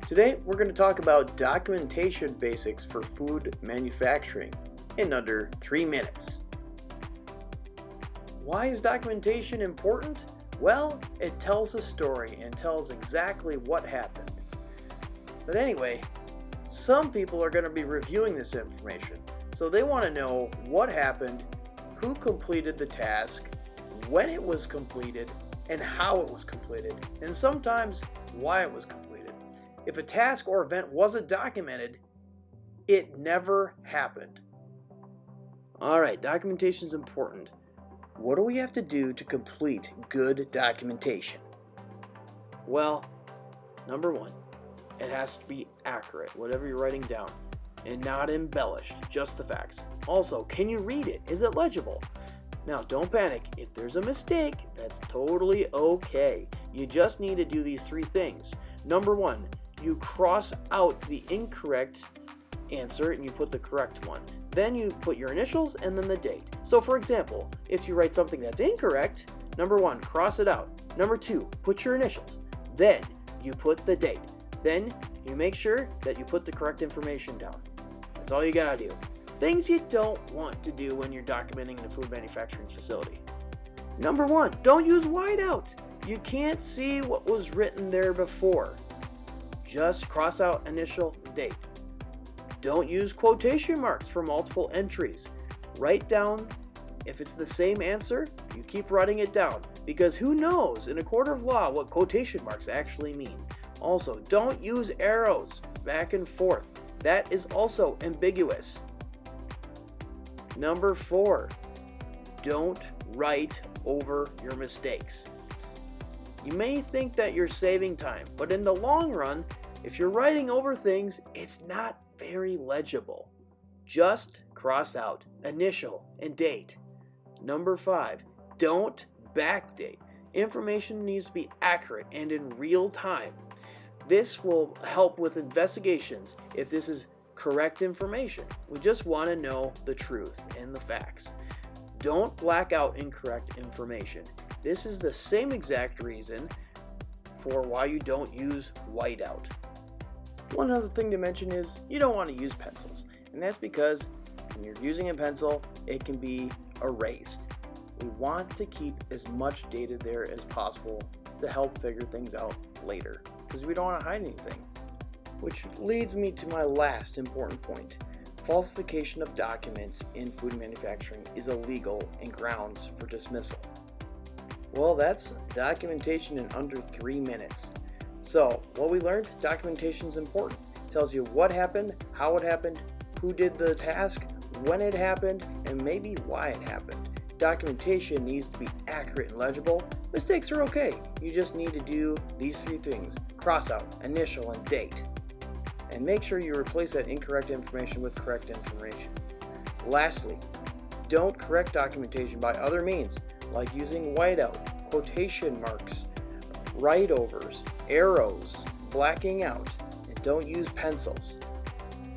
Today we're going to talk about documentation basics for food manufacturing in under 3 minutes. Why is documentation important? Well, it tells a story and tells exactly what happened. But anyway, some people are going to be reviewing this information, so they want to know what happened, who completed the task, when it was completed, and how it was completed, and sometimes why it was completed. If a task or event wasn't documented, it never happened. Alright, documentation is important. What do we have to do to complete good documentation? Well, number one, it has to be accurate, whatever you're writing down, and not embellished, just the facts. Also, can you read it? Is it legible? Now, don't panic. If there's a mistake, that's totally okay. You just need to do these 3 things. Number one, you cross out the incorrect answer and you put the correct one. Then you put your initials and then the date. So for example, if you write something that's incorrect, number one, cross it out. Number two, put your initials. Then you put the date. Then you make sure that you put the correct information down. That's all you gotta do. Things you don't want to do when you're documenting in a food manufacturing facility. Number one, don't use whiteout. You can't see what was written there before. Just cross out initial, date. Don't use quotation marks for multiple entries. Write down, if it's the same answer, you keep writing it down, because who knows in a court of law what quotation marks actually mean. Also, don't use arrows back and forth. That is also ambiguous. Number 4, don't write over your mistakes. You may think that you're saving time, but in the long run, if you're writing over things, it's not very legible. Just cross out initial and date. Number 5, don't backdate. Information needs to be accurate and in real time. This will help with investigations if this is correct information. We just want to know the truth and the facts. Don't black out incorrect information. This is the same exact reason for why you don't use whiteout. One other thing to mention is you don't want to use pencils, and that's because when you're using a pencil, it can be erased. We want to keep as much data there as possible to help figure things out later, because we don't want to hide anything. Which leads me to my last important point. Falsification of documents in food manufacturing is illegal and grounds for dismissal. Well, that's documentation in under 3 minutes. So, what we learned, documentation is important. It tells you what happened, how it happened, who did the task, when it happened, and maybe why it happened. Documentation needs to be accurate and legible. Mistakes are okay. You just need to do these 3 things. Cross out, initial, and date. And make sure you replace that incorrect information with correct information. Lastly, don't correct documentation by other means, like using whiteout, quotation marks, write-overs, arrows, blacking out, and don't use pencils.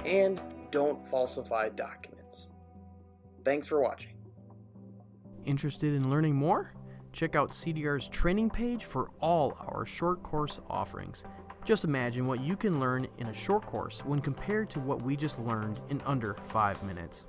And don't falsify documents. Thanks for watching. Interested in learning more? Check out CDR's training page for all our short course offerings. Just imagine what you can learn in a short course when compared to what we just learned in under 5 minutes.